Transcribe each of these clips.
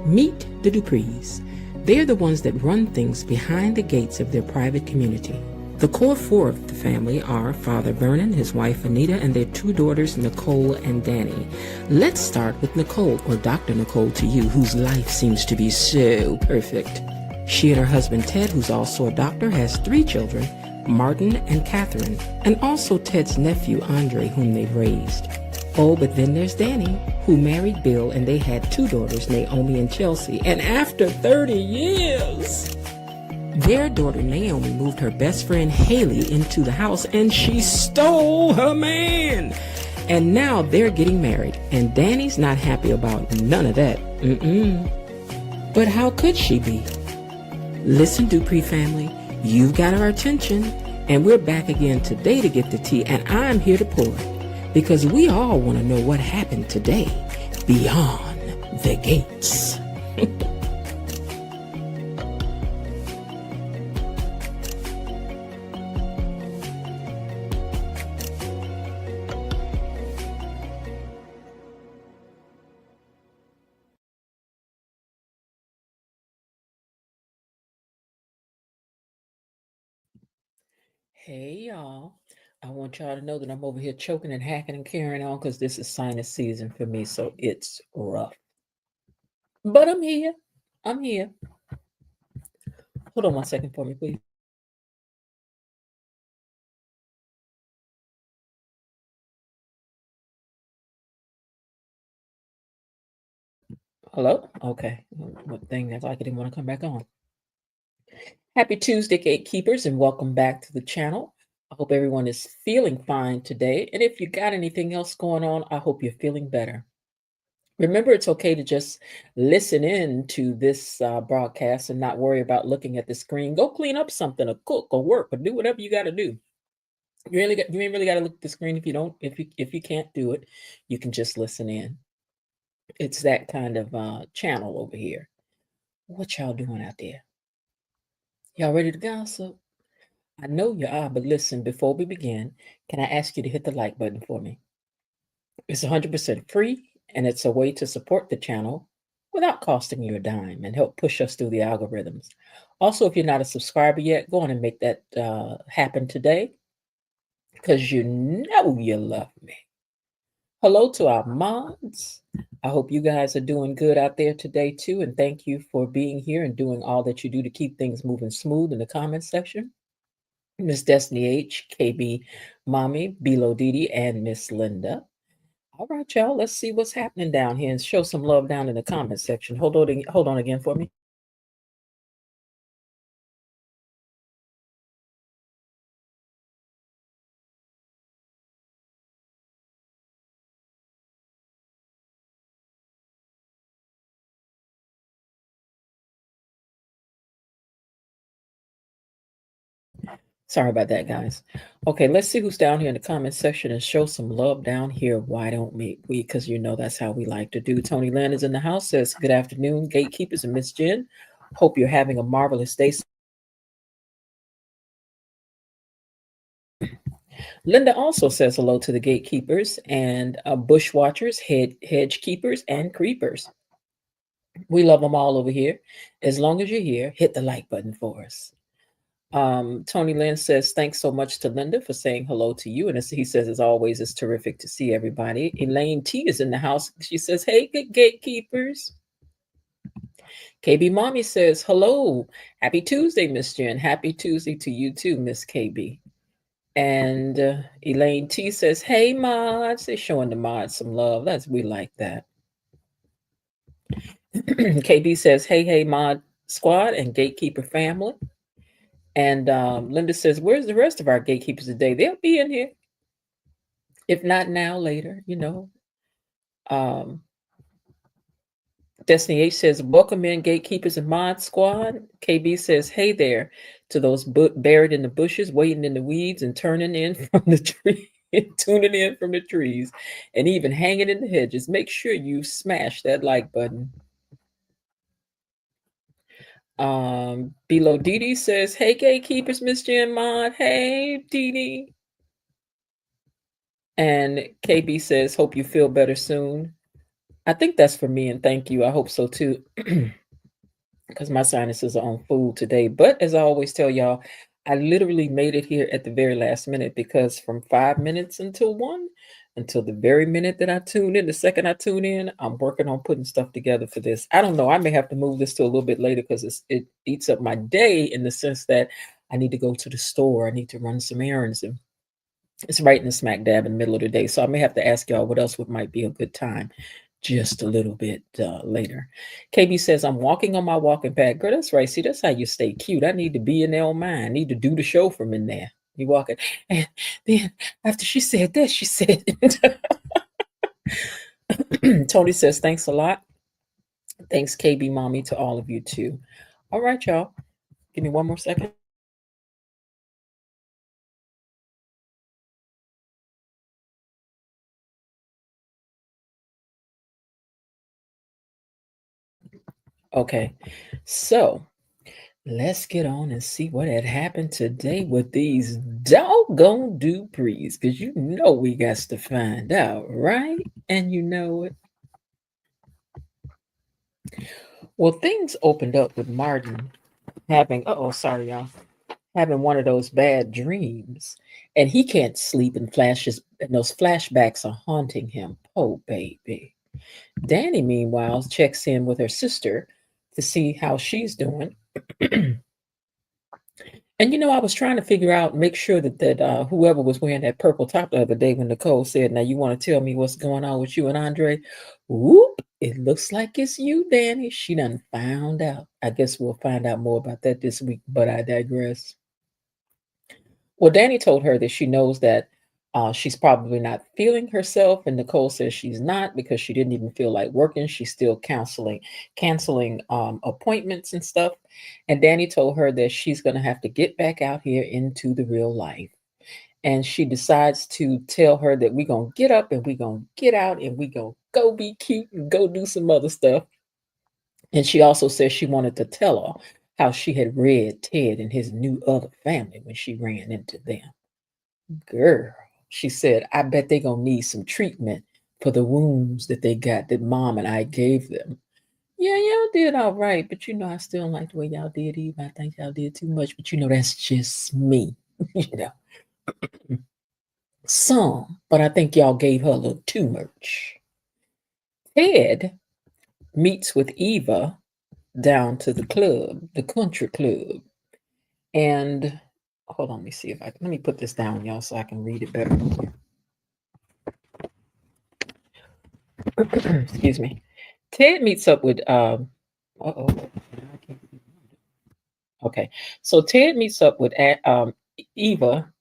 Meet the Duprees. They're the ones that run things behind the gates of their private community. The core four of the family are Father Vernon, his wife Anita, and their two daughters Nicole and Danny. Let's start with Nicole, or Dr. Nicole to you, whose life seems to be so perfect. She and her husband Ted, who's also a doctor, has 3 children, Martin and Catherine, and also Ted's nephew Andre, whom they've raised. Oh, but then there's Danny, who married Bill, and they had 2 daughters, Naomi and Chelsea. And after 30 years, their daughter Naomi moved her best friend Haley into the house, and she stole her man. And now they're getting married, and Danny's not happy about none of that. But how could she be? Listen, Dupree family, you've got our attention, and we're back again today to get the tea, and I'm here to pour it, because we all want to know what happened today beyond the gates. Hey, y'all. I want y'all to know that I'm over here choking and hacking and carrying on because this is sinus season for me, so it's rough. But I'm here. I'm here. Hold on 1 second for me, please. Hello? Okay. What thing that's like I didn't want to come back on. Happy Tuesday, gatekeepers, and welcome back to the channel. I hope everyone is feeling fine today. And if you got anything else going on, I hope you're feeling better. Remember, it's okay to just listen in to this broadcast and not worry about looking at the screen. Go clean up something, or cook, or work, or do whatever you got to do. You ain't really got to look at the screen if you can't do it. You can just listen in. It's that kind of channel over here. What y'all doing out there? Y'all ready to gossip? I know you are, but listen, before we begin, can I ask you to hit the like button for me? It's 100% free, and it's a way to support the channel without costing you a dime and help push us through the algorithms. Also, if you're not a subscriber yet, go on and make that happen today, because you know you love me. Hello to our mods. I hope you guys are doing good out there today too, and thank you for being here and doing all that you do to keep things moving smooth in the comment section. Miss Destiny H, KB Mommy, Bilo Didi, and Miss Linda. All right, y'all, let's see what's happening down here and show some love down in the comment section. Hold on again for me. Sorry about that, guys. Okay, let's see who's down here in the comment section and show some love down here. Why don't we? Because you know that's how we like to do. Tony Land is in the house, says, good afternoon, gatekeepers and Miss Jen. Hope you're having a marvelous day. Linda also says hello to the gatekeepers and bush watchers, hedge keepers, and creepers. We love them all over here. As long as you're here, hit the like button for us. Tony Lynn says, thanks so much to Linda for saying hello to you. And he says, as always, it's terrific to see everybody. Elaine T is in the house. She says, hey, good gatekeepers. KB Mommy says, hello. Happy Tuesday, Miss Jen. Happy Tuesday to you too, Miss KB. And Elaine T says, hey, mods. They're showing the mods some love. We like that. KB says, hey, mod squad and gatekeeper family. And Linda says, where's the rest of our gatekeepers today? They'll be in here. If not now, later, you know. Destiny H says, welcome in, gatekeepers and mod squad. KB says, hey there to those buried in the bushes, waiting in the weeds, and turning in from the tree, tuning in from the trees, and even hanging in the hedges. Make sure you smash that like button. Below Dee says, hey, gatekeepers, Miss Jen Mod. Hey, Dee. And KB says, hope you feel better soon. I think that's for me, and thank you. I hope so too, because my sinuses are on food today. But as I always tell y'all, I literally made it here at the very last minute because from 5 minutes until one, until the very minute that I tune in, the second I tune in, I'm working on putting stuff together for this. I don't know. I may have to move this to a little bit later because it eats up my day in the sense that I need to go to the store. I need to run some errands, and it's right in the smack dab in the middle of the day. So I may have to ask y'all what else would might be a good time just a little bit later. KB says, I'm walking on my walking pad. Girl, that's right. See, that's how you stay cute. I need to be in there on mine. I need to do the show from in there. You walking. And then after she said that, she said, Tony says, thanks a lot. Thanks, KB Mommy, to all of you too. All right, y'all. Give me one more second. Okay. So let's get on and see what had happened today with these doggone Duprees, because you know we got to find out, right? And you know it. Well, things opened up with Martin having, oh, sorry, y'all, having one of those bad dreams. And he can't sleep and flashes, and those flashbacks are haunting him. Oh, baby. Danny, meanwhile, checks in with her sister to see how she's doing. And I was trying to figure out, make sure that whoever was wearing that purple top the other day when Nicole said, "Now you want to tell me what's going on with you and Andre?" Whoop! It looks like it's you, Danny. She done found out. I guess we'll find out more about that this week. But I digress. Well, Danny told her that she knows that she's probably not feeling herself, and Nicole says she's not because she didn't even feel like working. She's still canceling appointments and stuff. And Danny told her that she's going to have to get back out here into the real life. And she decides to tell her that we're going to get up and we're going to get out and we're going to go be cute and go do some other stuff. And she also says she wanted to tell her how she had read Ted and his new other family when she ran into them. Girl, she said, I bet they're going to need some treatment for the wounds that they got that mom and I gave them. Yeah, y'all did all right, but I still don't like the way y'all did Eve. I think y'all did too much, but that's just me. you know, some, but I think y'all gave her a little too much. Ted meets with Eva down to the club, the country club. And hold on, let me see if let me put this down, y'all, so I can read it better. Excuse me. Ted meets up with uh-oh. Okay. So Ted meets up with Eva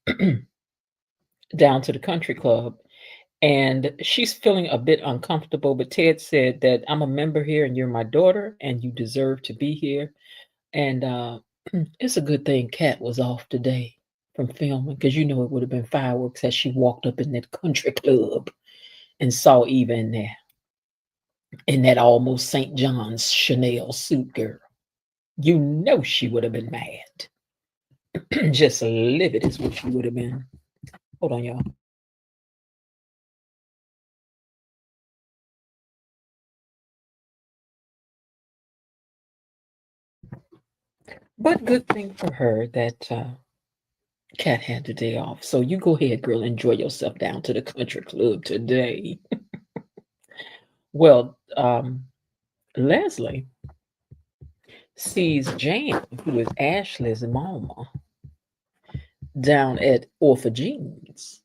down to the country club, and she's feeling a bit uncomfortable, but Ted said that I'm a member here and you're my daughter and you deserve to be here. And it's a good thing Kat was off today from filming, because it would have been fireworks as she walked up in that country club and saw Eva in there in that almost St. John's Chanel suit, girl. She would have been mad. Just livid is what she would have been. Hold on, y'all. But good thing for her that Kat had the day off. So you go ahead, girl, enjoy yourself down to the country club today. Well, Leslie sees Jan, who is Ashley's mama, down at Orphagene's,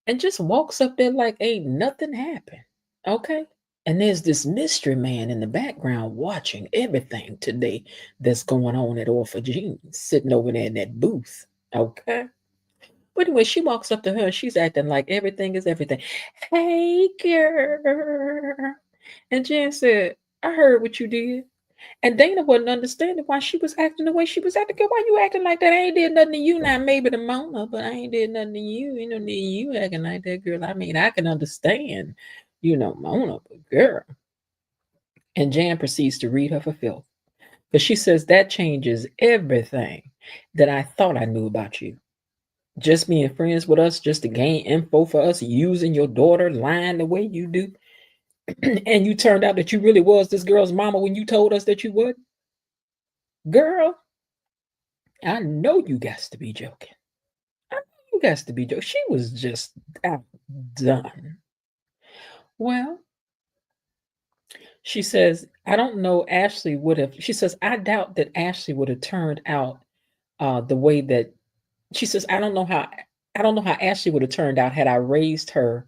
and just walks up there like ain't nothing happened. Okay. And there's this mystery man in the background watching everything today that's going on at Orphagene's, sitting over there in that booth. Okay. But anyway, she walks up to her and she's acting like everything is everything. Hey, girl. And Jan said, I heard what you did. And Dana wasn't understanding why she was acting the way she was acting. Girl, why you acting like that? I ain't did nothing to you. Now, maybe to Mona, but I ain't did nothing to you. You acting like that, girl. I mean, I can understand, Mona, but girl. And Jan proceeds to read her for filth. But she says that changes everything that I thought I knew about you. Just being friends with us, just to gain info for us, using your daughter, lying the way you do. and you turned out that you really was this girl's mama when you told us that you would? Girl, I know you got to be joking. I know you got to be joking. She was just outdone. Well, she says, I don't know Ashley would have, she says, I doubt that Ashley would have turned out the way that she says, I don't know how Ashley would have turned out had I raised her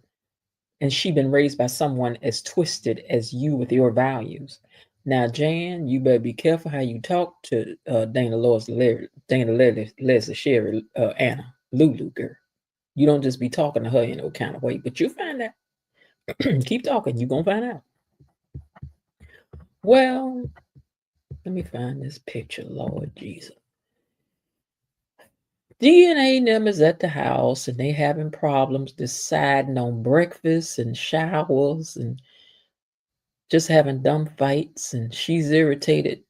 and she been raised by someone as twisted as you with your values. Now, Jan, you better be careful how you talk to Leslie, Sherry, Anna, Lulu, girl. You don't just be talking to her in no kind of way, but you'll find out. Keep talking, you're gonna find out. Well, let me find this picture, Lord Jesus. DNA them is at the house and they having problems deciding on breakfast and showers and just having dumb fights, and she's irritated.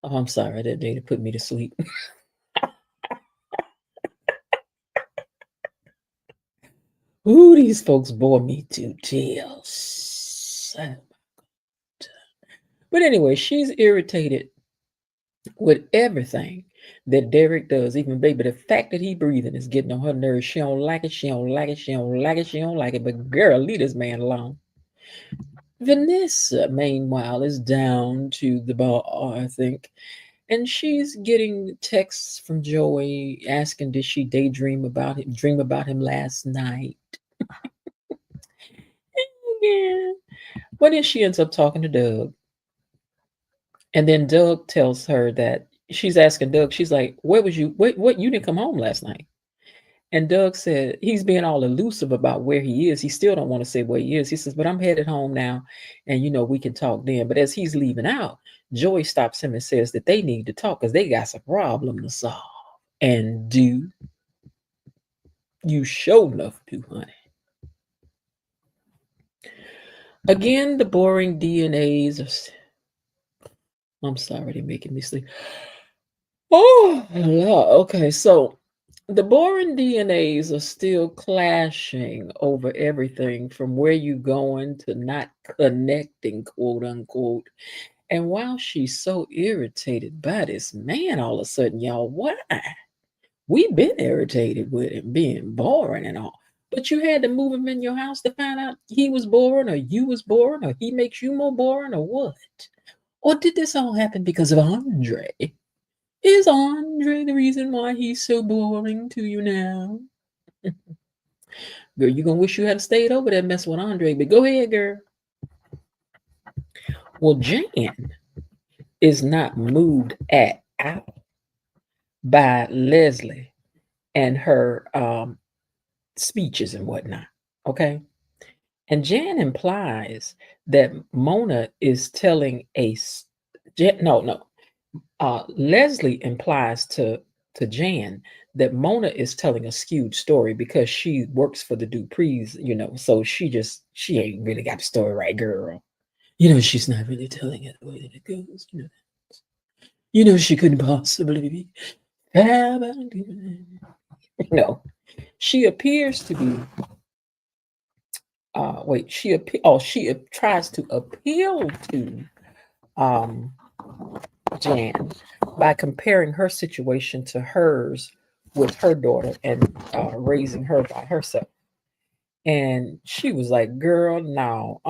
Oh, I'm sorry, that day to put me to sleep. Ooh, these folks bore me to tears. But anyway, she's irritated with everything that Derek does, even baby. The fact that he breathing is getting on her nerves. She don't like it, she don't like it, she don't like it, she don't like it. But girl, leave this man alone. Vanessa, meanwhile, is down to the bar, I think. And she's getting texts from Joey asking, did she dream about him last night? Yeah. But then she ends up talking to Doug. And then Doug tells her that she's asking Doug, she's like, where was you? What you didn't come home last night? And Doug said he's being all elusive about where he is. He still don't want to say where he is. He says, but I'm headed home now, and we can talk then. But as he's leaving out, Joey stops him and says that they need to talk because they got some problem to solve. And do you show enough to, honey? Again, the boring DNAs I'm sorry, they're making me sleep. Oh, okay. So the boring DNAs are still clashing over everything from where you going to not connecting, quote unquote. And while she's so irritated by this man, all of a sudden, y'all, why? We've been irritated with him being boring and all. But you had to move him in your house to find out he was boring, or you was boring, or he makes you more boring, or what? Or did this all happen because of Andre? Is Andre the reason why he's so boring to you now? Girl, you gonna wish you had stayed over there messing with Andre, but go ahead, girl. Well, Jan is not moved at all by Leslie and her speeches and whatnot. Okay. And Jan implies that Mona is telling no. Leslie implies to Jan that Mona is telling a skewed story because she works for the Duprees, so she ain't really got the story right, girl. She's not really telling it the way that it goes. She couldn't possibly be. No, she appears to be. She tries to appeal to um Jan by comparing her situation to hers with her daughter and raising her by herself. And she was like, girl, no,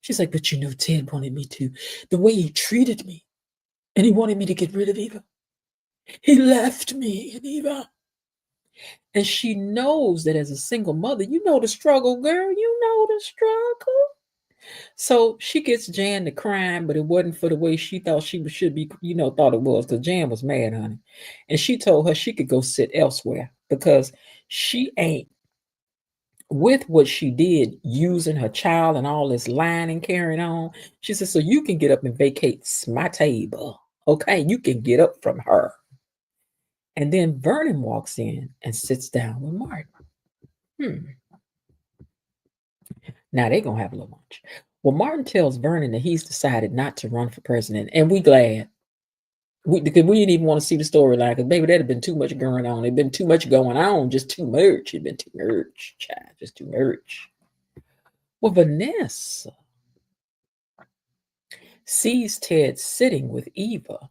She's like, but Ted wanted me to. The way he treated me, and he wanted me to get rid of Eva. He left me and Eva. And she knows that as a single mother, you know the struggle, girl. You know the struggle. So she gets Jan to crying, but it wasn't for the way she thought should be, thought it was, because Jan was mad, honey. And she told her she could go sit elsewhere because she ain't with what she did using her child and all this lying and carrying on. She said, so you can get up and vacate my table. Okay, you can get up from her. And then Vernon walks in and sits down with Martin. Now they're going to have a little lunch. Well, Martin tells Vernon that he's decided not to run for president, and we glad. Because we didn't even want to see the storyline, because baby, that'd have been too much going on. It'd been too much going on, just too much. It'd been too much, child, just too much. Well, Vanessa sees Ted sitting with Eva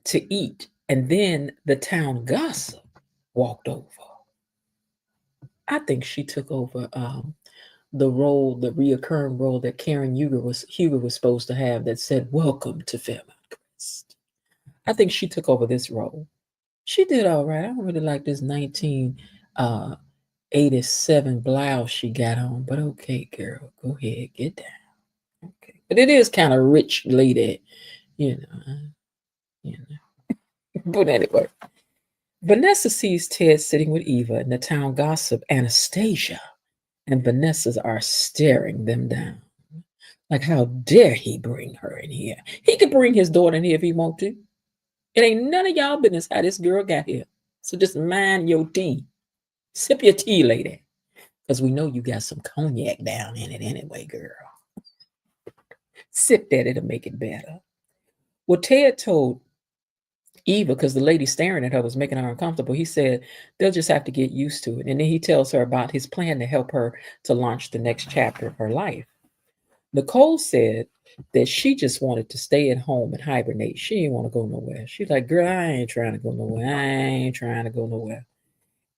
to eat, and then the town gossip walked over. I think she took over the role, the reoccurring role that Karen Huger was supposed to have, that said, "Welcome to Fairmount Crest." I think she took over this role. She did all right. I don't really like this 1987 blouse she got on, but okay, girl, go ahead, get down. Okay, but it is kind of rich lady, you know. You know. But anyway, Vanessa sees Ted sitting with Eva, and the town gossip Anastasia and Vanessa's are staring them down. Like, how dare he bring her in here? He could bring his daughter in here if he want to. It ain't none of y'all business how this girl got here. So just mind your tea. Sip your tea, lady. Because we know you got some cognac down in it anyway, girl. Sip that, it'll make it better. Well, Ted told Eva, because the lady staring at her was making her uncomfortable, he said they'll just have to get used to it. And then he tells her about his plan to help her to launch the next chapter of her life. Nicole said that she just wanted to stay at home and hibernate. She didn't want to go nowhere. She's like, girl, I ain't trying to go nowhere. I ain't trying to go nowhere.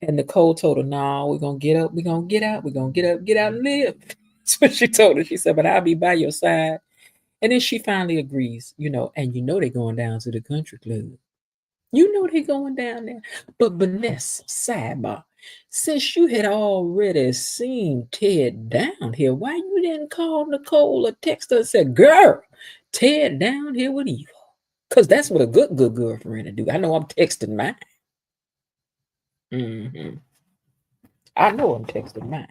And Nicole told her, no, we're going to get up. We're going to get out. We're going to get out and live. That's what she told her. She said, but I'll be by your side. And then she finally agrees, and they're going down to the country club. They're going down there. But Vanessa, sidebar, since you had already seen Ted down here, why you didn't call Nicole or text her and say, girl, Ted down here with Eva? Because that's what a good girlfriend to do. I know I'm texting mine. Mm-hmm. I know I'm texting mine.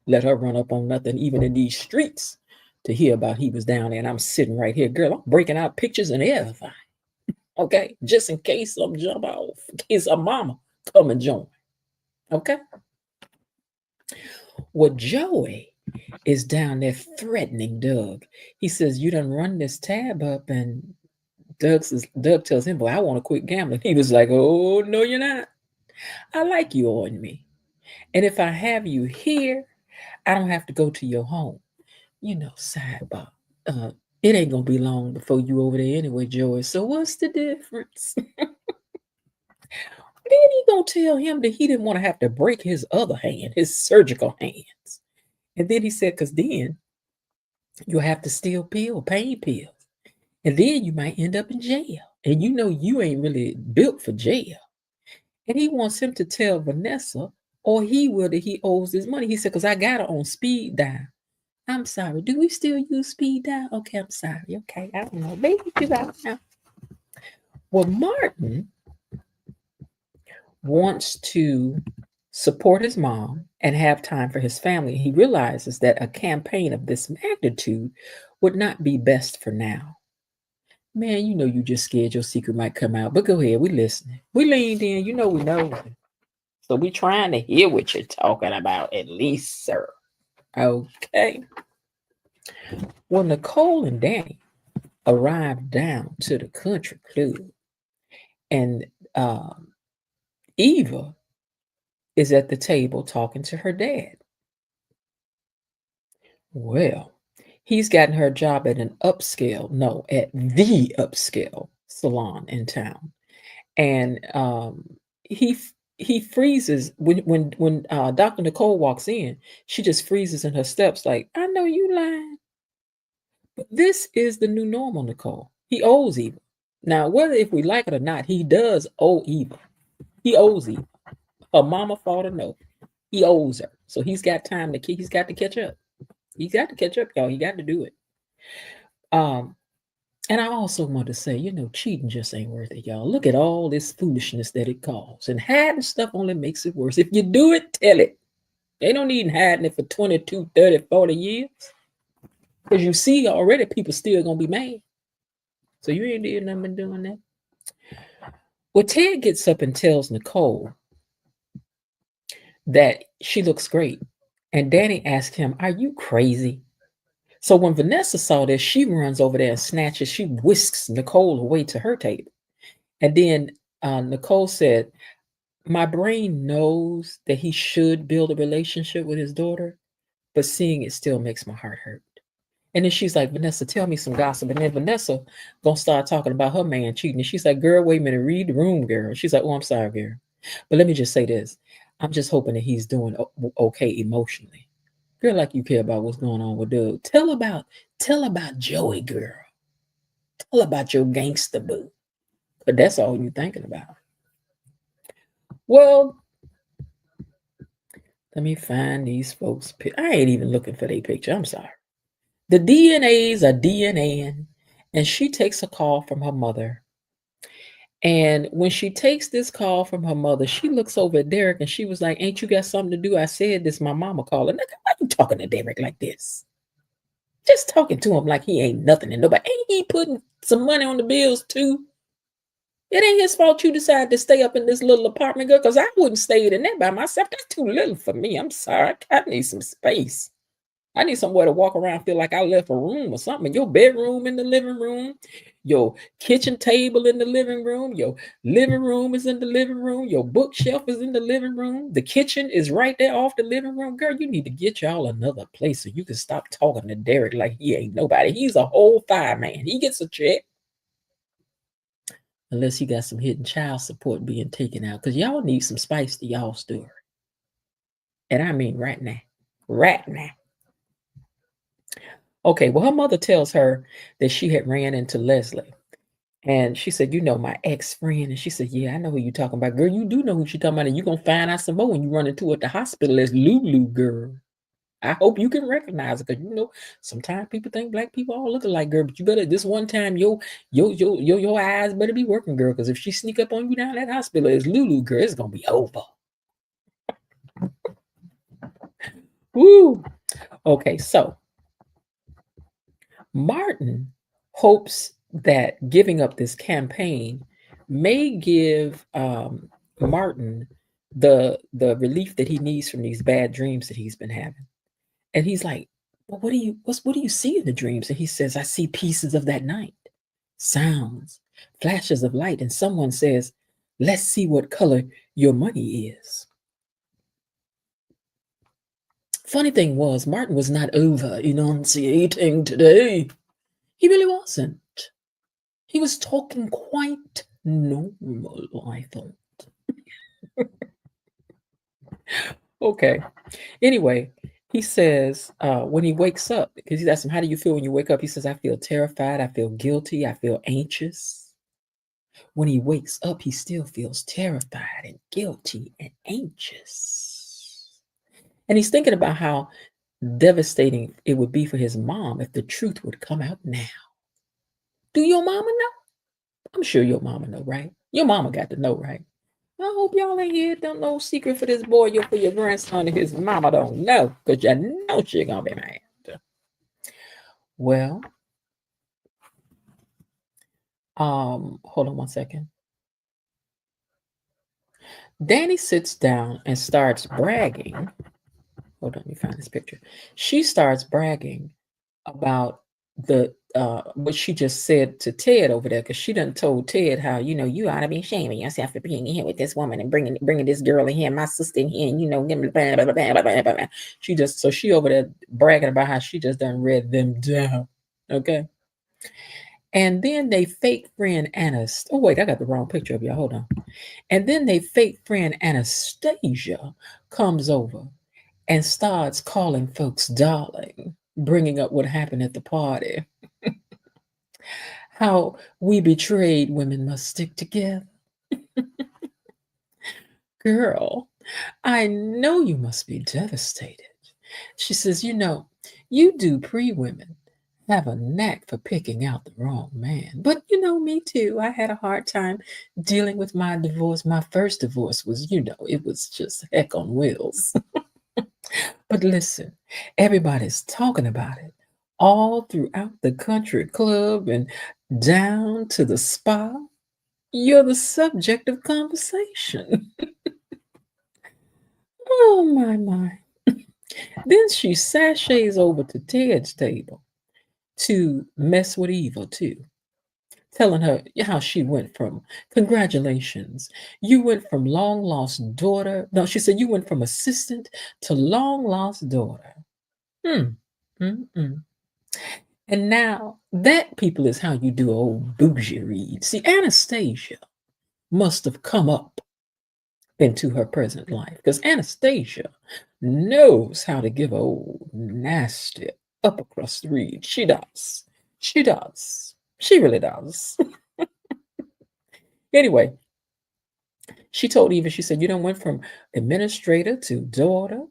Let her run up on nothing, even in these streets, to hear about he was down there, and I'm sitting right here. Girl, I'm breaking out pictures and everything. Okay, just in case some jump off, in case a mama come and join. Okay. Well, Joey is down there threatening Doug. He says, you done run this tab up, and Doug tells him, boy, I want to quit gambling. He was like, oh, no, you're not. I like you on me. And if I have you here, I don't have to go to your home. Sidebar. It ain't gonna be long before you over there anyway, Joey. So what's the difference? Then he gonna tell him that he didn't want to have to break his other hand, his surgical hands. And then he said, because then you'll have to steal pain pills. And then you might end up in jail. And you ain't really built for jail. And he wants him to tell Vanessa, or he will, that he owes his money. He said, because I got her on speed dial. I'm sorry. Do we still use speed dial? Okay, I'm sorry. Okay, I don't know. Maybe you out now. Well, Martin wants to support his mom and have time for his family. He realizes that a campaign of this magnitude would not be best for now. Man, you just scared your secret might come out. But go ahead, we listening. We leaned in, we know. So we trying to hear what you're talking about, at least, sir. Okay. Well, Nicole and Danny arrived down to the country club, and Eva is at the table talking to her dad. Well, he's gotten her a job at at the upscale salon in town, and he freezes when Dr. Nicole walks in. She just freezes in her steps, like, I know you lying. But this is the new normal, Nicole. He owes Eva. Now, whether if we like it or not, he does owe Eva. He owes Eva. Her mama fought or no, he owes her. So he's got time he's got to catch up. He's got to catch up, y'all. He got to do it. And I also want to say, cheating just ain't worth it, y'all. Look at all this foolishness that it causes. And hiding stuff only makes it worse. If you do it, tell it. They don't need hiding it for 22, 30, 40 years. Because you see already people still going to be mad. So you ain't did nothing but doing that. Well, Ted gets up and tells Nicole that she looks great. And Danny asked him, are you crazy? So when Vanessa saw this, she runs over there and snatches, she whisks Nicole away to her table. And then Nicole said, my brain knows that he should build a relationship with his daughter, but seeing it still makes my heart hurt. And then she's like, Vanessa, tell me some gossip. And then Vanessa gonna start talking about her man cheating. And she's like, girl, wait a minute, read the room, girl. She's like, oh, I'm sorry, girl. But let me just say this. I'm just hoping that he's doing okay emotionally. Girl, like you care about what's going on with Doug. Tell about Joey, girl. Tell about your gangster boo. But that's all you thinking about. Well, let me find these folks. I ain't even looking for their picture. I'm sorry. The DNAs are DNAing, and she takes a call from her mother. And when she takes this call from her mother, she looks over at Derek and she was like, ain't you got something to do? I said this, my mama calling. Why are you talking to Derek like this? Just talking to him like he ain't nothing and nobody. Ain't he putting some money on the bills too? It ain't his fault you decided to stay up in this little apartment, girl, because I wouldn't stay in there by myself. That's too little for me. I'm sorry. I need some space. I need somewhere to walk around, feel like I left a room or something. Your bedroom in the living room, your kitchen table in the living room, your living room is in the living room, your bookshelf is in the living room, the kitchen is right there off the living room. Girl, you need to get y'all another place so you can stop talking to Derek like he ain't nobody. He's a whole fireman. He gets a check. Unless you got some hidden child support being taken out, because y'all need some spice to y'all story. And I mean right now. Right now. Okay, well, her mother tells her that she had ran into Leslie. And she said, you know, my ex-friend. And she said, yeah, I know who you're talking about. Girl, you do know who she's talking about. And you're going to find out some more when you run into her at the hospital as Lulu, girl. I hope you can recognize it, because you know sometimes people think black people all look alike, girl. But you better this one time your eyes better be working, girl. Because if she sneak up on you down that hospital as Lulu, girl, it's gonna be over. Woo. Okay, so Martin hopes that giving up this campaign may give Martin the relief that he needs from these bad dreams that he's been having. And he's like, well, what do you see in the dreams? And he says, I see pieces of that night, sounds, flashes of light. And someone says, let's see what color your money is. Funny thing was, Martin was not over enunciating today. He really wasn't. He was talking quite normal, I thought. Okay. Anyway, he says when he wakes up, because he's asked him, how do you feel when you wake up? He says, I feel terrified. I feel guilty. I feel anxious. When he wakes up, he still feels terrified and guilty and anxious. And he's thinking about how devastating it would be for his mom if the truth would come out now. Do your mama know? I'm sure your mama know, right? Your mama got to know, right? I hope y'all ain't here. Don't no secret for this boy, for your grandson, and his mama don't know, because you know she gonna be mad. Well, hold on one second. Danny sits down and starts bragging. Hold on, let me find this picture. She starts bragging about the what she just said to Ted over there, because she done told Ted how you ought to be shaming yourself for being in here with this woman and bringing this girl in here, my sister in here, and blah, blah, blah, blah, blah, blah. She over there bragging about how she just done read them down. Okay. And then they fake friend Anastasia. Oh wait, I got the wrong picture of y'all. Hold on. And then they fake friend Anastasia comes over and starts calling folks darling, bringing up what happened at the party. How we betrayed women must stick together. Girl, I know you must be devastated. She says, you Dupree women have a knack for picking out the wrong man. But me too. I had a hard time dealing with my divorce. My first divorce was, it was just heck on wheels. But listen, everybody's talking about it all throughout the country club and down to the spa. You're the subject of conversation. Oh, my. Then she sashays over to Ted's table to mess with Eva too, telling her how she went from congratulations. You went from long lost daughter. No, she said you went from assistant to long lost daughter. Hmm. Mm-mm. And now that people is how you do old bougie read. See, Anastasia must have come up into her present life because Anastasia knows how to give a old nasty upper crust read. She does. She does. She really does. Anyway, she told Eva, she said, you done went from administrator to daughter.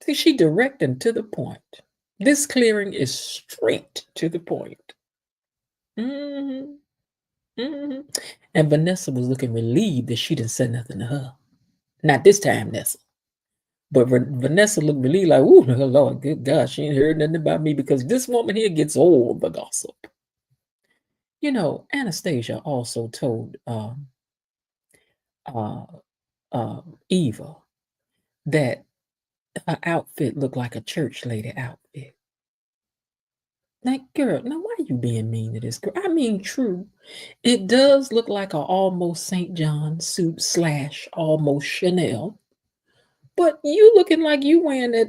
See, she direct and to the point. This clearing is straight to the point. Mm-hmm. Mm-hmm. And Vanessa was looking relieved that she didn't say nothing to her. Not this time, Nessa. But Vanessa looked relieved, like, ooh, Lord, good God, she ain't heard nothing about me because this woman here gets all the gossip. You know, Anastasia also told uh, Eva that her outfit looked like a church lady outfit. Like, girl, now why are you being mean to this girl? I mean, true. It does look like a almost St. John suit / almost Chanel. But you looking like you wearing that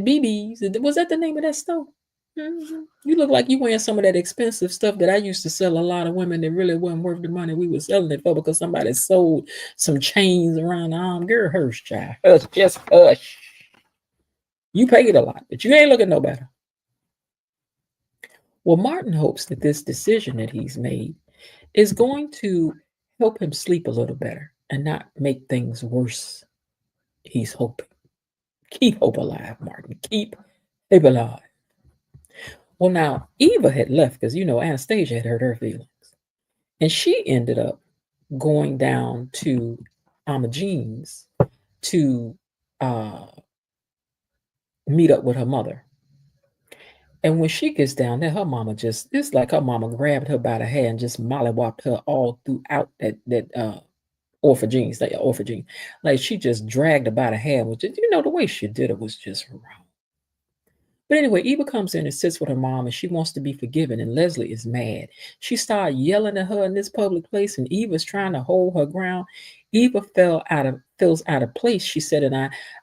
BB's. Was that the name of that store? You look like you wearing some of that expensive stuff that I used to sell a lot of women that really wasn't worth the money we were selling it for because somebody sold some chains around the arm. Girl, hush, child. Hush, just hush. You paid a lot, but you ain't looking no better. Well, Martin hopes that this decision that he's made is going to help him sleep a little better and not make things worse. He's hoping. Keep hope alive, Martin. Keep hope alive. Well, now Eva had left because Anastasia had hurt her feelings, and she ended up going down to Jean's to uh, meet up with her mother. And when she gets down there, her mama it's like her mama grabbed her by the hair and just mollywopped her all throughout that orphanage, like she just dragged her by the hair, which the way she did it was just wrong. But anyway, Eva comes in and sits with her mom and she wants to be forgiven. And Leslie is mad. She started yelling at her in this public place, and Eva's trying to hold her ground. Eva feels out of place. She said, and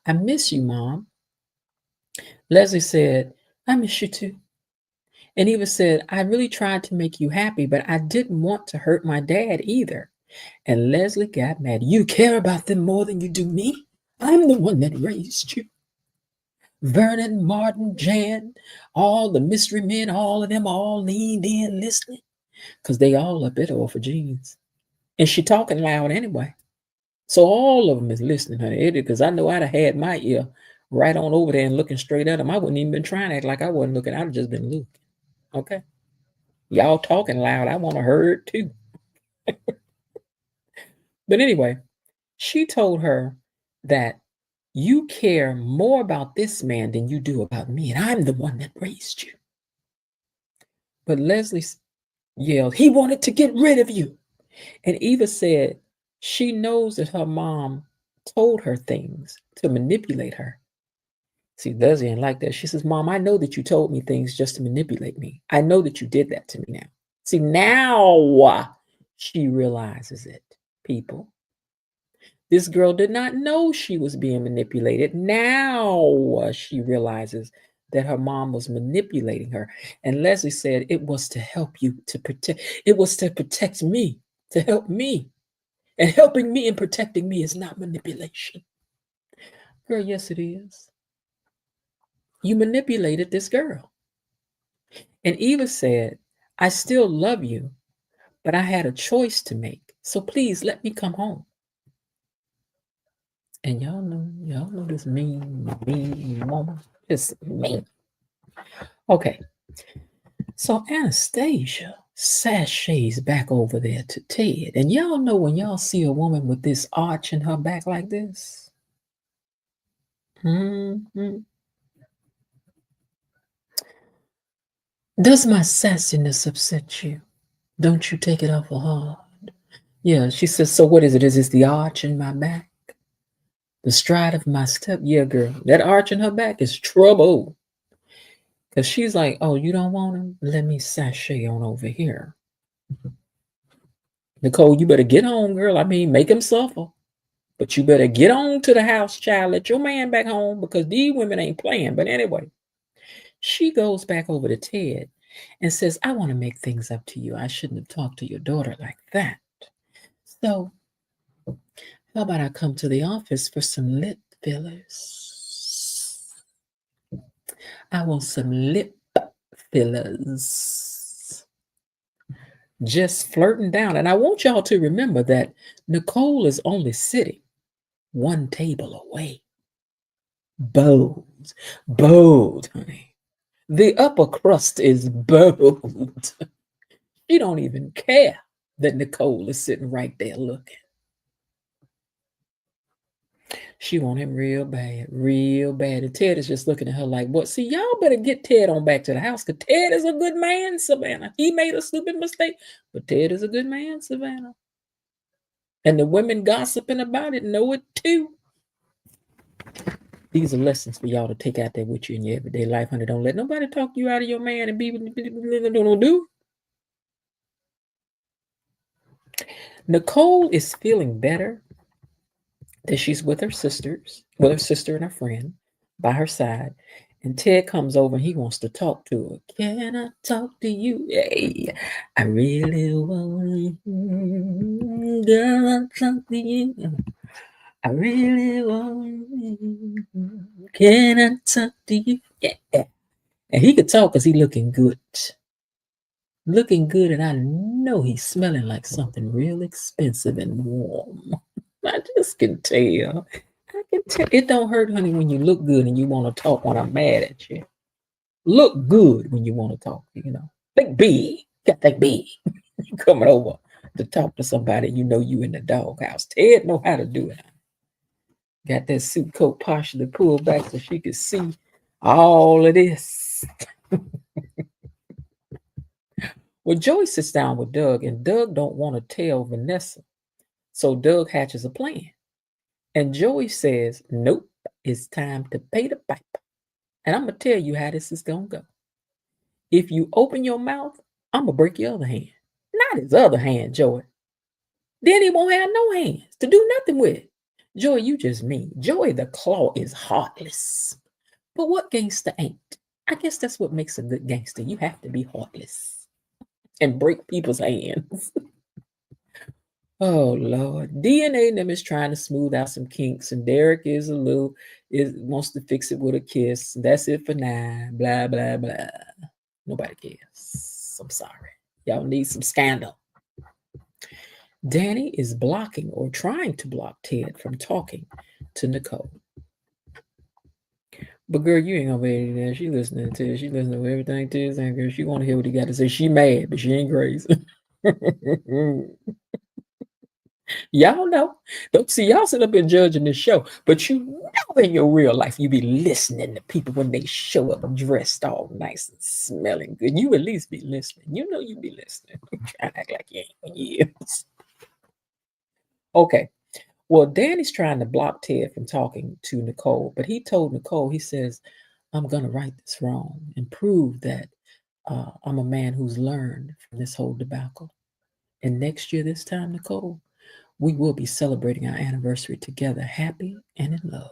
I miss you, Mom. Leslie said, I miss you too. And Eva said, I really tried to make you happy, but I didn't want to hurt my dad either. And Leslie got mad. You care about them more than you do me? I'm the one that raised you. Vernon, Martin, Jan, all the mystery men, all of them all leaned in listening because they all up at orphanages. And she talking loud anyway. So all of them is listening, honey, because I know I'd have had my ear right on over there and looking straight at them. I wouldn't even been trying to act like I wasn't looking. I'd have just been looking. Okay. Y'all talking loud. I want to hear it too. But anyway, she told her that you care more about this man than you do about me, and I'm the one that raised you. But Leslie yelled, he wanted to get rid of you. And Eva said she knows that her mom told her things to manipulate her. See, Leslie ain't like that. She says, Mom, I know that you told me things just to manipulate me. I know that you did that to me now. See, now she realizes it, people. This girl did not know she was being manipulated. Now she realizes that her mom was manipulating her. And Leslie said it was to help you, to protect. It was to protect me, to help me. And helping me and protecting me is not manipulation. Girl, yes, it is. You manipulated this girl. And Eva said, I still love you, but I had a choice to make. So please let me come home. And y'all know this mean woman. It's mean. Okay. So Anastasia sashays back over there to Ted. And y'all know when y'all see a woman with this arch in her back like this. Does my sassiness upset you? Don't you take it awful hard. Yeah, she says, so what is it? Is this the arch in my back? The stride of my step? Yeah, girl. That arch in her back is trouble. Because she's like, oh, you don't want him? Let me sashay on over here. Nicole, you better get home, girl. I mean, make him suffer. But you better get on to the house, child. Let your man back home because these women ain't playing. But anyway, she goes back over to Ted and says, I want to make things up to you. I shouldn't have talked to your daughter like that. So, how about I come to the office for some lip fillers? I want some lip fillers. Just flirting down. And I want y'all to remember that Nicole is only sitting one table away. Bold, bold, honey. The upper crust is bold. She don't even care that Nicole is sitting right there looking. She want him real bad, real bad. And Ted is just looking at her like, what? See, y'all better get Ted on back to the house because Ted is a good man, Savannah. He made a stupid mistake, but Ted is a good man, Savannah. And the women gossiping about it know it too. These are lessons for y'all to take out there with you in your everyday life, honey. Don't let nobody talk you out of your man and be don't do. Nicole is feeling better that she's with her sisters, with her sister and her friend by her side. And Ted comes over and he wants to talk to her. Can I talk to you? Hey, I really want to, girl, I talk to you. I really want you. Can I talk to you? Yeah. And he could talk because he looking good. Looking good, and I know he's smelling like something real expensive and warm. I just can tell. I can tell. It don't hurt, honey, when you look good and you want to talk when I'm mad at you. Look good when you want to talk, you know. Think big. Got that big. You coming over to talk to somebody, you know you in the doghouse. Ted know how to do it. Got that suit coat partially pulled back so she could see all of this. Well, Joey sits down with Doug, and Doug don't want to tell Vanessa. So Doug hatches a plan. And Joey says, nope, it's time to pay the piper. And I'm going to tell you how this is going to go. If you open your mouth, I'm going to break your other hand. Not his other hand, Joey. Then he won't have no hands to do nothing with. Joey, you just mean. Joey the Claw is heartless. But what gangster ain't? I guess that's what makes a good gangster. You have to be heartless and break people's hands. Oh Lord, DNA and them is trying to smooth out some kinks, and Derek is wants to fix it with a kiss. That's it for now. Blah blah blah. Nobody cares. I'm sorry. Y'all need some scandal. Danny is blocking or trying to block Ted from talking to Nicole. But girl, you ain't gonna be able to do that. She listening to it. She listening to everything Ted's saying, girl. She wanna hear what he got to say. She mad, but she ain't crazy. Y'all know. Don't see y'all sit up and judging this show, but you know in your real life you be listening to people when they show up dressed all nice and smelling good. You at least be listening. You know you be listening. Trying to act like you ain't when you is. Okay. Well, Danny's trying to block Ted from talking to Nicole, but he told Nicole, he says, I'm gonna right this wrong and prove that I'm a man who's learned from this whole debacle. And next year, this time, Nicole, we will be celebrating our anniversary together, happy and in love.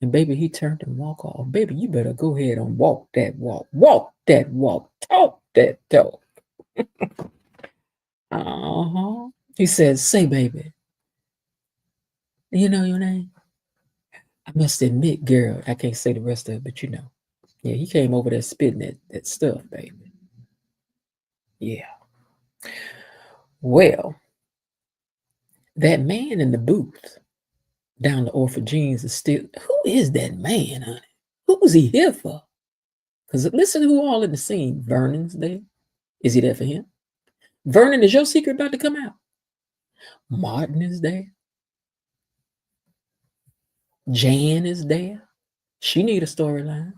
And baby, he turned and walked off. Baby, you better go ahead and walk that walk. Walk that walk. Talk that talk. Uh-huh. He says, say, baby, you know your name? I must admit, girl, I can't say the rest of it, but you know. Yeah, he came over there spitting that stuff, baby. Yeah. Well, that man in the booth down the Orphan Jeans is still, who is that man, honey? Who's he here for? Because listen to who all in the scene. Vernon's there. Is he there for him? Vernon, is your secret about to come out? Martin is there. Jan is there. She need a storyline.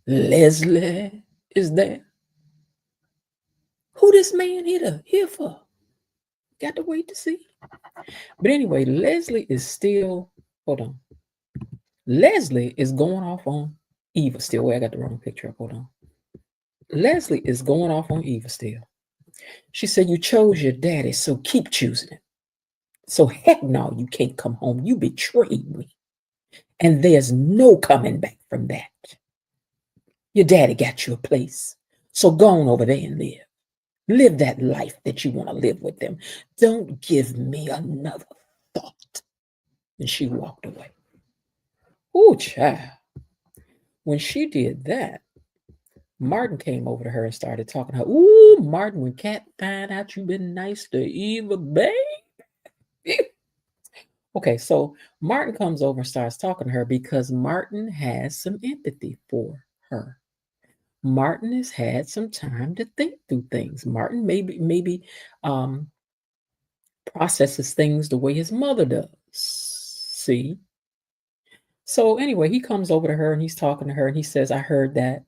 Leslie is there. Who this man here for? Got to wait to see. But anyway, Leslie is still, hold on. Leslie is going off on Eva still. Wait, I got the wrong picture up. Hold on. Leslie is going off on Eva still. She said, "You chose your daddy, so keep choosing him. So heck no, you can't come home. You betrayed me. And there's no coming back from that. Your daddy got you a place. So go on over there and live. Live that life that you want to live with them. Don't give me another thought." And she walked away. Ooh, child. When she did that, Martin came over to her and started talking to her. Ooh, Martin, when Cat find out you been nice to Eva, babe. Okay, so Martin comes over and starts talking to her because Martin has some empathy for her. Martin has had some time to think through things. Martin maybe um, processes things the way his mother does. See? So anyway, he comes over to her and he's talking to her and he says, "I heard that.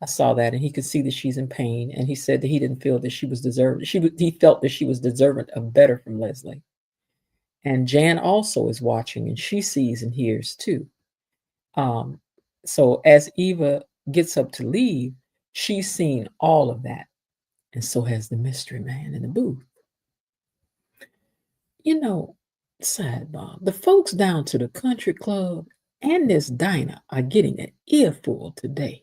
I saw that," and he could see that she's in pain. And he said that he didn't feel that she was deserved. He felt that she was deserving of better from Leslie. And Jan also is watching, and she sees and hears too. Um, so as Eva gets up to leave, she's seen all of that, and so has the mystery man in the booth. You know, sidebar: the folks down to the country club and this diner are getting an earful today.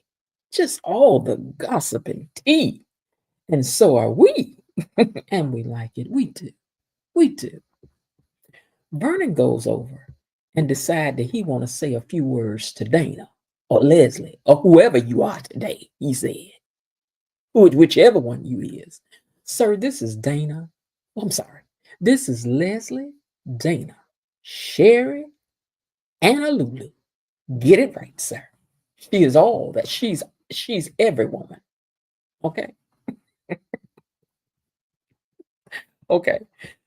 Just all the gossip and tea. And so are we. And we like it. We do. We do. Vernon goes over and decide that he want to say a few words to Dana or Leslie or whoever you are today, he said. Whichever one you is. "Sir, this is Dana. Oh, I'm sorry. This is Leslie, Dana, Sherry, Anna Lulu. Get it right, sir. She is all that. She's every woman. Okay? Okay."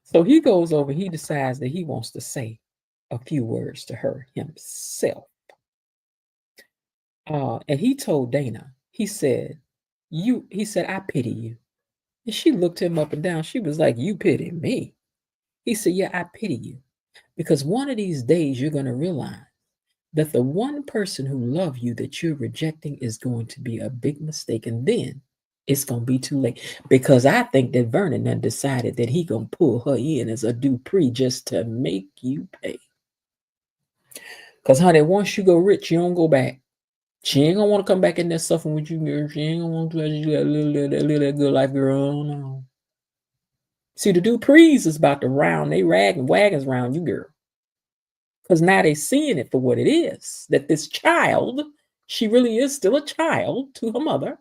So he goes over, he decides that he wants to say a few words to her himself. And he told Dana, he said, "I pity you." And she looked him up and down. She was like, "You pity me?" He said, "Yeah, I pity you. Because one of these days you're going to realize that the one person who loves you that you're rejecting is going to be a big mistake. And then it's going to be too late." Because I think that Vernon done decided that he going to pull her in as a Dupree just to make you pay. Because, honey, once you go rich, you don't go back. She ain't gonna want to come back in there suffering with you, girl. She ain't gonna want to let you live that good life, girl. Oh, no. See, the Duprees is about to round they wagons around you, girl. Because now they seeing it for what it is. That this child, she really is still a child to her mother,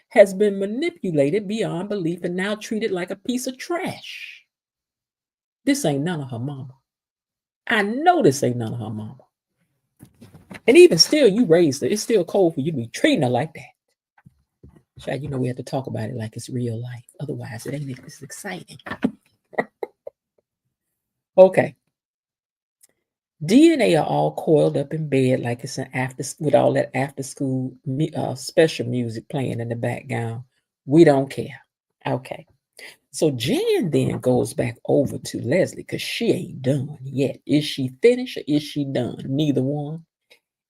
has been manipulated beyond belief and now treated like a piece of trash. This ain't none of her mama. I know this ain't none of her mama. And even still, you raised her. It's still cold for you to be treating her like that. Child, you know we have to talk about it like it's real life. Otherwise, it ain't as exciting. Okay. DNA are all coiled up in bed like it's an after with all that after school special music playing in the background. We don't care. Okay. So Jan then goes back over to Leslie because she ain't done yet. Is she finished or is she done? Neither one.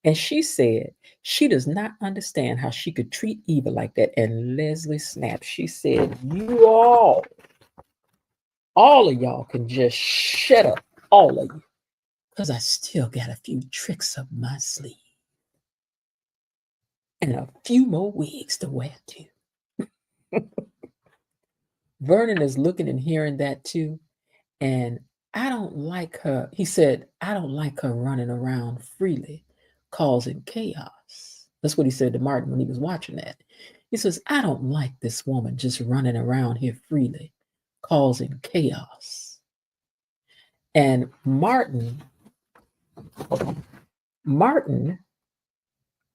And she said she does not understand how she could treat Eva like that. And Leslie snapped. She said, "You all of y'all can just shut up, all of you, because I still got a few tricks up my sleeve and a few more wigs to wear too." Vernon is looking and hearing that too. And I don't like her. He said, "I don't like her running around freely, causing chaos." That's what he said to Martin when he was watching that. He says, "I don't like this woman just running around here freely, causing chaos." And Martin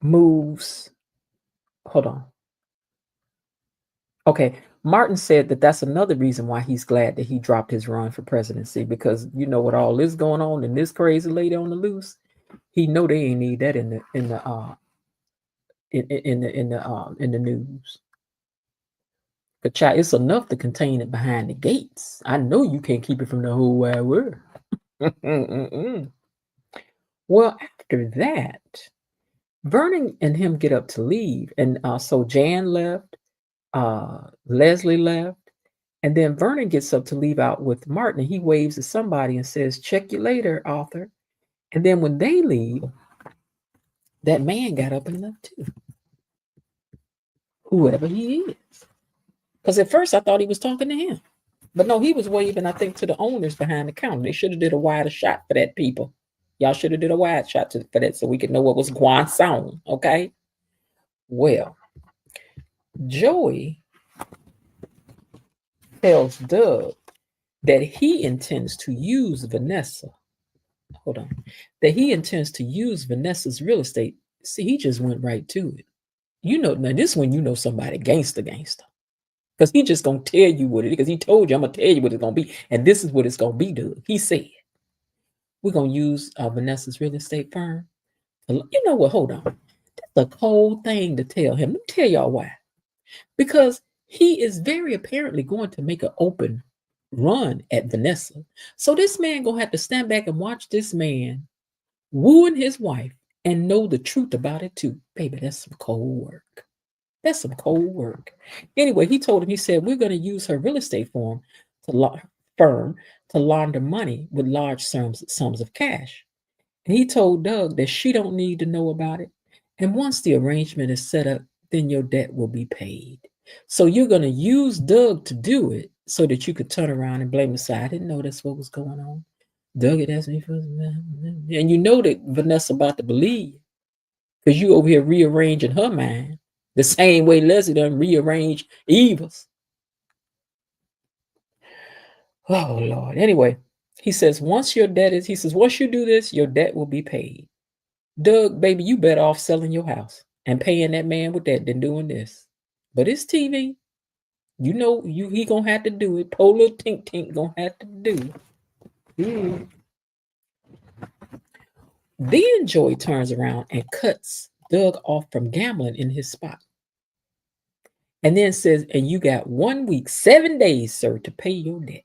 moves. Hold on. Okay. Martin said that that's another reason why he's glad that he dropped his run for presidency because with all this going on and this crazy lady on the loose, he know they ain't need that in the news. But child, it's enough to contain it behind the gates. I know you can't keep it from the whole wide world. Well, after that, Vernon and him get up to leave, and so Jan left, Leslie left, and then Vernon gets up to leave out with Martin, and he waves at somebody and says, "Check you later, Arthur." And then when they leave, that man got up and left too, whoever he is. Because at first I thought he was talking to him, but no, he was waving, I think, to the owners behind the counter. They should have did a wider shot for that, people. Y'all should have did a wide shot for that so we could know what was going on. Okay. Well, Joey tells Doug that he intends to use Vanessa. Hold on. That he intends to use Vanessa's real estate. See, he just went right to it. You know, now this one, you know somebody gangster. Because he just gonna tell you what it is. Because he told you, I'm gonna tell you what it's gonna be. And this is what it's gonna be, Doug. He said, we're gonna use Vanessa's real estate firm. You know what? Hold on. That's a cold thing to tell him. Let me tell y'all why. Because he is very apparently going to make an open run at Vanessa. So this man gonna have to stand back and watch this man wooing his wife and know the truth about it too. Baby, that's some cold work. That's some cold work. Anyway, he told him, he said, we're going to use her real estate firm to launder money with large sums of cash. And he told Doug that she don't need to know about it. And once the arrangement is set up, then your debt will be paid. So you're going to use Doug to do it so that you could turn around and blame the side. I didn't know that's what was going on. Doug had asked me for, and you know that Vanessa about to believe because you over here rearranging her mind the same way Leslie done rearranged Eva's. Oh Lord. Anyway, he says once you do this, your debt will be paid. Doug, baby, you better off selling your house and paying that man with that than doing this. But it's TV. You know he gonna have to do it. Polar Tink Tink gonna have to do it. Then Joey turns around and cuts Doug off from gambling in his spot. And then says, and you got 1 week, 7 days, sir, to pay your debt.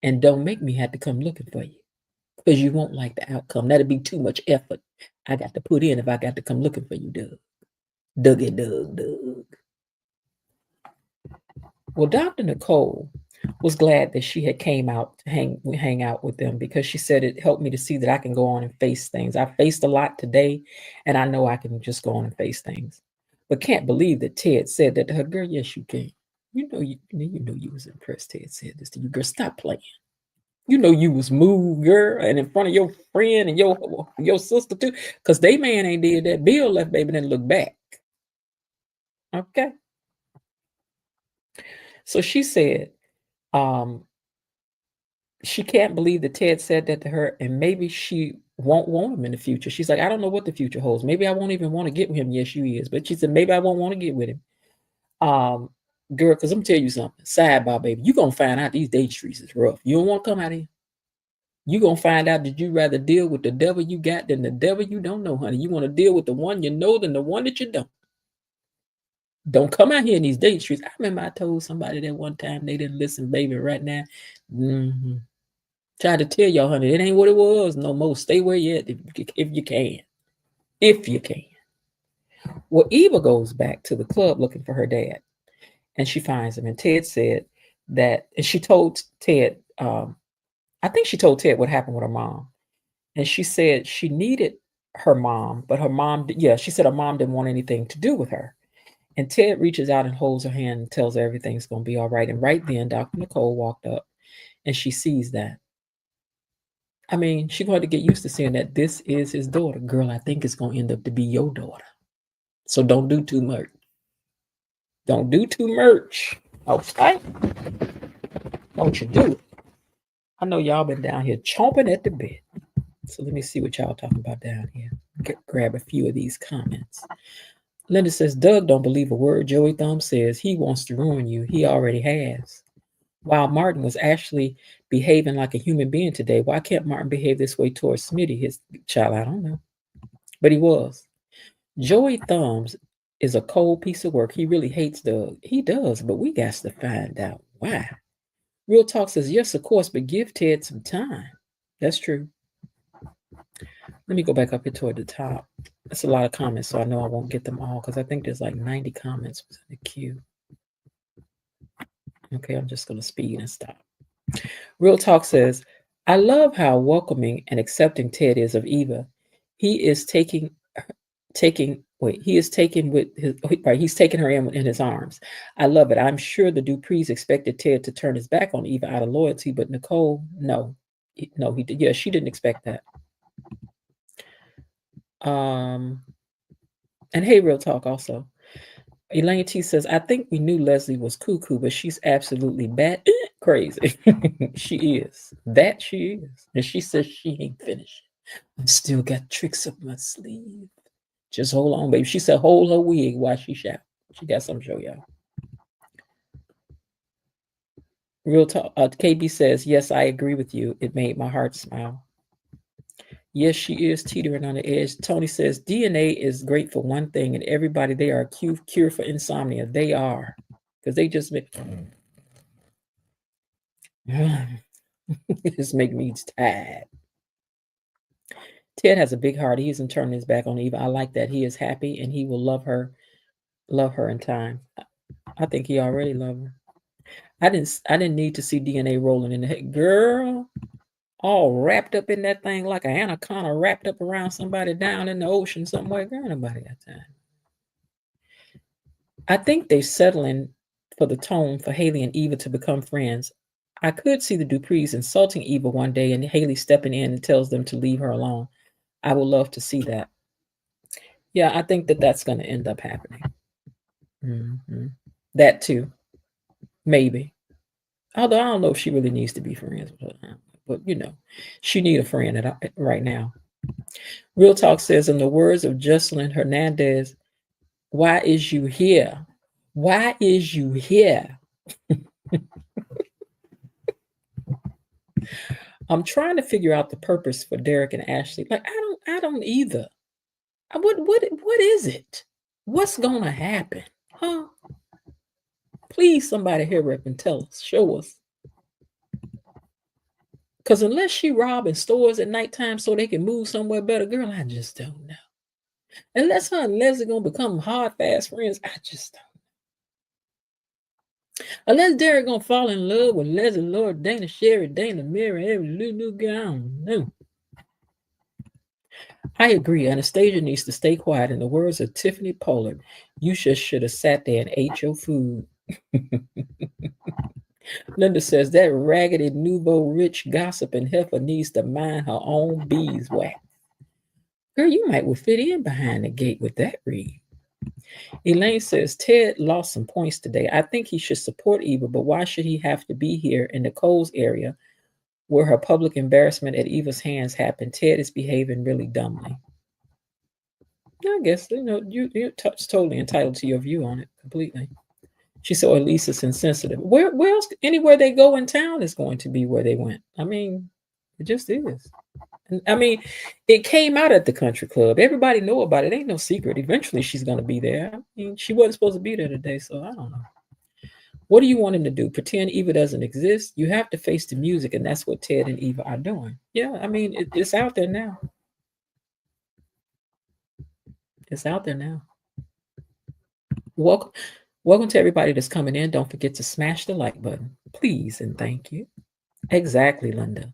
And don't make me have to come looking for you because you won't like the outcome. That'd be too much effort I got to put in if I got to come looking for you, Doug. Doug. Well, Dr. Nicole was glad that she had came out to hang out with them because she said it helped me to see that I can go on and face things. I faced a lot today, and I know I can just go on and face things. But can't believe that Ted said that to her. Girl, yes, you can. You know you was impressed. Ted said this to you. Girl, stop playing. You know you was moved, girl, and in front of your friend and your sister too. Because they man ain't did that. Bill left, baby, then look back. Okay. So she said, she can't believe that Ted said that to her, and maybe she won't want him in the future. She's like, I don't know what the future holds. Maybe I won't even want to get with him. Yes, she is. But she said, maybe I won't want to get with him. Girl, because I'm tell you something. Sidebar, baby. You're going to find out these date streets is rough. You don't want to come out here. You're going to find out that you rather deal with the devil you got than the devil you don't know, honey. You want to deal with the one you know than the one that you don't. Don't come out here in these date streets. I remember I told somebody that one time they didn't listen, baby, right now. Try to tell y'all, honey, it ain't what it was no more. Stay where you at if you can. If you can. Well, Eva goes back to the club looking for her dad, and she finds him. And Ted said that, and she told Ted, I think she told Ted what happened with her mom. And she said she needed her mom, but she said her mom didn't want anything to do with her. And Ted reaches out and holds her hand and tells her everything's going to be all right. And right then, Dr. Nicole walked up and she sees that. I mean, she's going to get used to seeing that this is his daughter. Girl, I think it's going to end up to be your daughter. So don't do too much. Don't do too much. Okay? Don't you do it. I know y'all been down here chomping at the bit. So let me see what y'all talking about down here. Grab a few of these comments. Linda says, Doug don't believe a word Joey Thumb says. He wants to ruin you. He already has. While Martin was actually behaving like a human being today, why can't Martin behave this way towards Smitty, his child? I don't know. But he was. Joey Thumbs is a cold piece of work. He really hates Doug. He does, but we got to find out why. Real Talk says, yes, of course, but give Ted some time. That's true. Let me go back up here toward the top. That's a lot of comments, so I know I won't get them all because I think there's like 90 comments in the queue. Okay, I'm just going to speed and stop. Real Talk says, I love how welcoming and accepting Ted is of Eva. He is he is taking with his right, he's taking her in his arms. I love it. I'm sure the Duprees expected Ted to turn his back on Eva out of loyalty, but Nicole, no. No, he did. Yeah, she didn't expect that. And hey, Real Talk also. Elaine T says, I think we knew Leslie was cuckoo, but she's absolutely bat crazy. She is. That she is. And she says she ain't finished. I still got tricks up my sleeve. Just hold on, baby. She said, hold her wig while she shout. She got something to show y'all. Real Talk. KB says, yes, I agree with you. It made my heart smile. Yes, she is teetering on the edge. Tony says DNA is great for one thing, and everybody they are a cure for insomnia. They are, because they just make just make me tired. Ted has a big heart. He isn't turning his back on Eva. I like that. He is happy, and he will love her in time. I think he already loved her. I didn't need to see DNA rolling in the head, girl. All wrapped up in that thing like an anaconda wrapped up around somebody down in the ocean somewhere. Girl, nobody got time. I think they're settling for the tone for Haley and Eva to become friends. I could see the Duprees insulting Eva one day and Haley stepping in and tells them to leave her alone. I would love to see that. Yeah, I think that's going to end up happening. Mm-hmm. That too, maybe. Although I don't know if she really needs to be friends with her, but she need a friend right now. Real Talk says, in the words of Jocelyn Hernandez, why is you here? Why is you here? I'm trying to figure out the purpose for Derek and Ashley. Like I don't either. What is it? What's gonna happen? Huh? Please, somebody here up and tell us, show us. Because unless she robbing stores at nighttime so they can move somewhere better, girl, I just don't know. Unless her and Leslie gonna become hard, fast friends, I just don't. Unless Derek gonna fall in love with Leslie, Lord, Dana, Sherry, Dana, Mary, every little girl, I don't know. I agree. Anastasia needs to stay quiet. In the words of Tiffany Pollard, you should have sat there and ate your food. Linda says that raggedy nouveau rich gossiping heifer needs to mind her own beeswax. Girl, you might well fit in behind the gate with that read. Elaine says Ted lost some points today. I think he should support Eva, but why should he have to be here in Nicole's area where her public embarrassment at Eva's hands happened? Ted is behaving really dumbly. I guess you're totally entitled to your view on it completely. She said, at least it's insensitive. Where else? Anywhere they go in town is going to be where they went. I mean, it just is. I mean, it came out at the country club. Everybody know about it. Ain't no secret. Eventually, she's going to be there. I mean, she wasn't supposed to be there today, so I don't know. What do you want him to do? Pretend Eva doesn't exist? You have to face the music, and that's what Ted and Eva are doing. Yeah, I mean, it's out there now. It's out there now. Welcome to everybody that's coming in. Don't forget to smash the like button, please, and thank you. Exactly, Linda.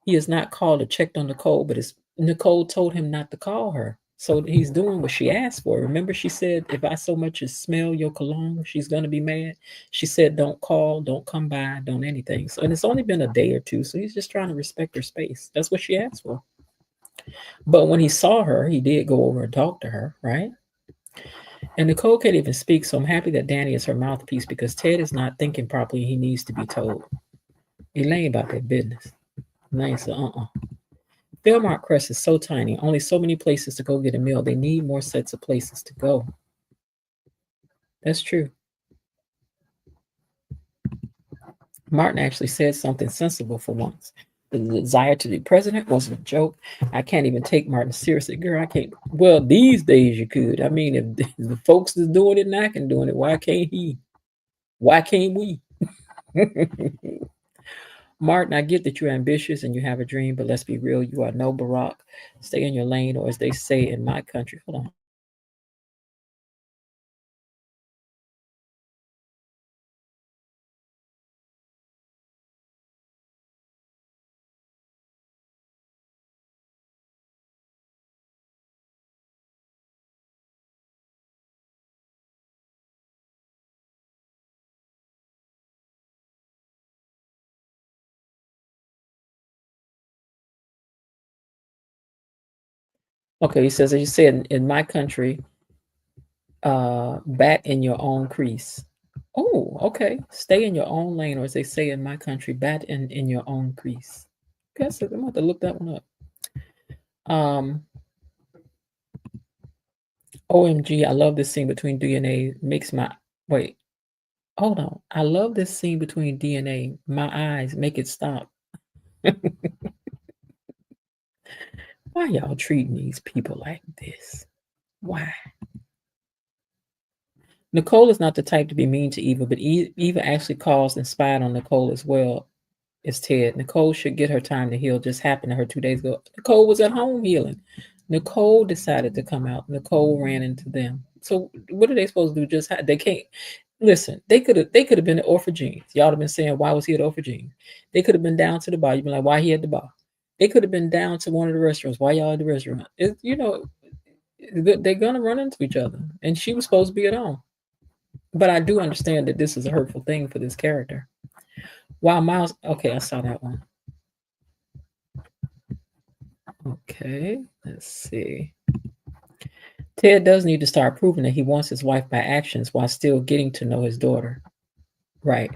He is not called or checked on Nicole, but Nicole told him not to call her. So he's doing what she asked for. Remember, she said, if I so much as smell your cologne, she's going to be mad. She said, don't call, don't come by, don't anything. So, and it's only been a day or two, so he's just trying to respect her space. That's what she asked for. But when he saw her, he did go over and talk to her, right? And Nicole can't even speak, so I'm happy that Danny is her mouthpiece because Ted is not thinking properly. He needs to be told. Elaine about that business. Elaine said, Belmont Crest is so tiny. Only so many places to go get a meal. They need more sets of places to go. That's true. Martin actually said something sensible for once. The desire to be president wasn't a joke. I can't even take Martin seriously. Girl, I can't. Well, these days you could. I mean, if the folks is doing it and I can doing it, why can't he? Why can't we? Martin, I get that you're ambitious and you have a dream, but let's be real, you are no Barack. Stay in your lane, or as they say in my country, hold on. Okay, he says, as you said, in my country, bat in your own crease. Oh, okay. Stay in your own lane, or as they say in my country, bat in your own crease. Guess I'm gonna have to look that one up. OMG, I love this scene between DNA. Makes my wait, hold on. I love this scene between DNA. My eyes make it stop. Why y'all treating these people like this? Why? Nicole is not the type to be mean to Eva, but Eva actually caused and spied on Nicole as well as Ted. Nicole should get her time to heal. Just happened to her 2 days ago. Nicole was at home healing. Nicole decided to come out. Nicole ran into them. So what are they supposed to do? Just they can't listen. They could have been at Orphagene's. Y'all have been saying, why was he at Orphagene's? They could have been down to the bar. You've been like, why he at the bar? They could have been down to one of the restaurants. Why y'all at the restaurant? They're gonna run into each other. And she was supposed to be at home. But I do understand that this is a hurtful thing for this character. While Miles, okay, I saw that one. Okay, let's see. Ted does need to start proving that he wants his wife by actions while still getting to know his daughter. Right.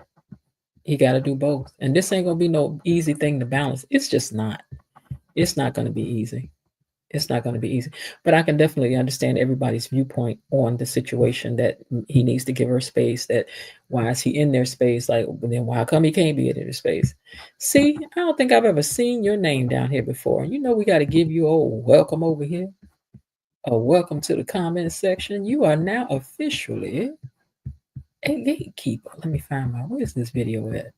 He got to do both. And this ain't going to be no easy thing to balance. It's just not. It's not going to be easy. It's not going to be easy. But I can definitely understand everybody's viewpoint on the situation, that he needs to give her space, that why is he in their space? Like, then why come he can't be in their space? See, I don't think I've ever seen your name down here before. You know, we got to give you a welcome over here. A welcome to the comment section. You are now officially a gatekeeper. Let me find where's this video at?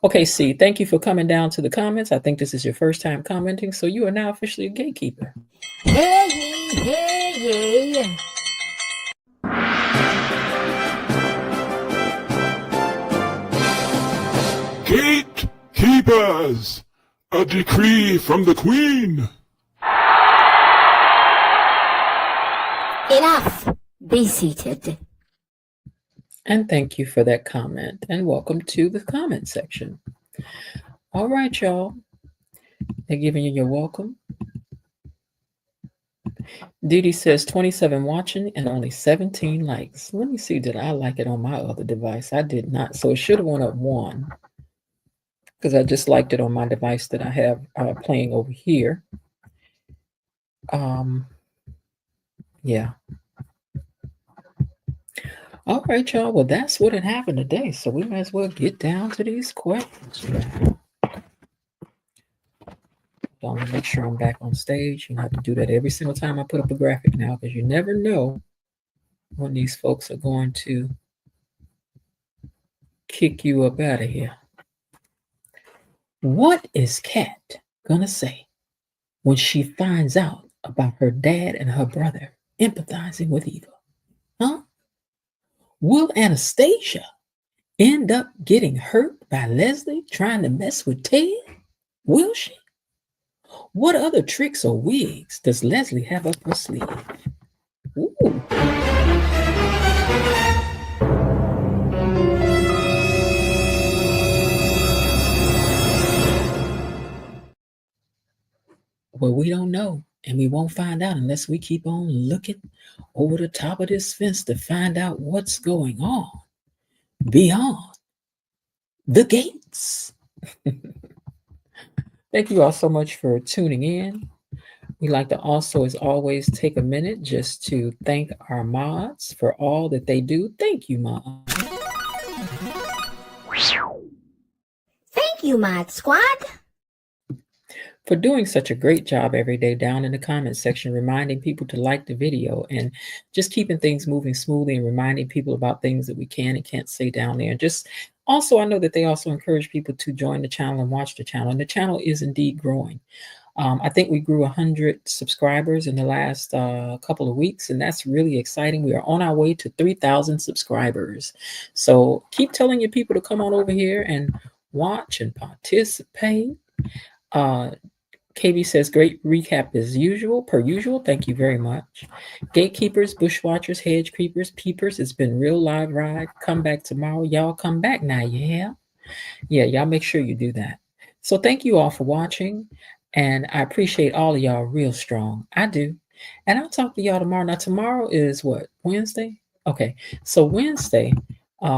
Okay, see, thank you for coming down to the comments. I think this is your first time commenting, so you are now officially a gatekeeper. Hey. Gatekeepers! A decree from the Queen! Enough! Be seated. And thank you for that comment. And welcome to the comment section. All right, y'all. They're giving you your welcome. Didi says 27 watching and only 17 likes. Let me see, did I like it on my other device? I did not. So it should have went up 1, because I just liked it on my device that I have playing over here. Yeah. All right, y'all. Well, that's what had happened today. So we might as well get down to these questions. I'm gonna make sure I'm back on stage. You have to do that every single time I put up a graphic now, because you never know when these folks are going to kick you up out of here. What is Kat gonna say when she finds out about her dad and her brother empathizing with Eva? Huh? Will Anastasia end up getting hurt by Leslie trying to mess with Ted? Will she? What other tricks or wigs does Leslie have up her sleeve? Ooh. Well, we don't know, and we won't find out unless we keep on looking over the top of this fence to find out what's going on beyond the gates. Thank you all so much for tuning in. We like to also, as always, take a minute just to thank our mods for all that they do. Thank you, mods. Thank you, Mod Squad. For doing such a great job every day down in the comment section, reminding people to like the video and just keeping things moving smoothly and reminding people about things that we can and can't say down there. And just Also, I know that they also encourage people to join the channel and watch the channel, and the channel is indeed growing. I think we grew 100 subscribers in the last couple of weeks, and that's really exciting. We are on our way to 3,000 subscribers. So keep telling your people to come on over here and watch and participate. Uh, KB says, great recap as usual, per usual. Thank you very much. Gatekeepers, bushwatchers, hedge creepers, peepers, it's been real live ride. Come back tomorrow. Y'all come back now, yeah? Yeah, y'all make sure you do that. So thank you all for watching. And I appreciate all of y'all real strong. I do. And I'll talk to y'all tomorrow. Now, tomorrow is what? Wednesday? Okay. So Wednesday,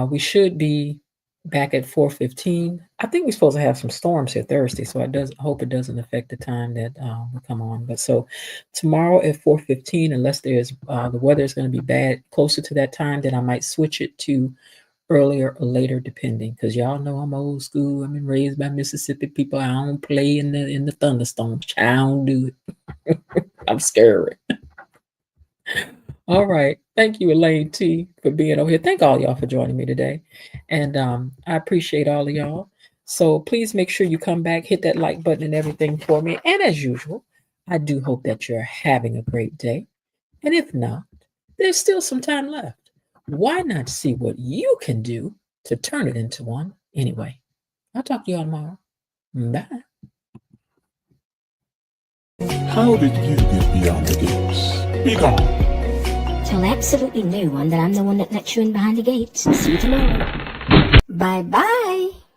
we should be back at 4:15. I think we're supposed to have some storms here Thursday, so I hope it doesn't affect the time that we come on. But so tomorrow at 4:15, unless there's the weather is going to be bad closer to that time, then I might switch it to earlier or later, depending. Because y'all know I'm old school. I've been raised by Mississippi people. I don't play in the thunderstorms. I don't do it. I'm scared. All right. Thank you, Elaine T, for being over here. Thank all y'all for joining me today. And I appreciate all of y'all. So please make sure you come back, hit that like button and everything for me. And as usual, I do hope that you're having a great day. And if not, there's still some time left. Why not see what you can do to turn it into one anyway? I'll talk to y'all tomorrow. Bye. How did you get beyond the gates? Be gone. Tell absolutely no one that I'm the one that let you in behind the gates. See you tomorrow. Bye-bye.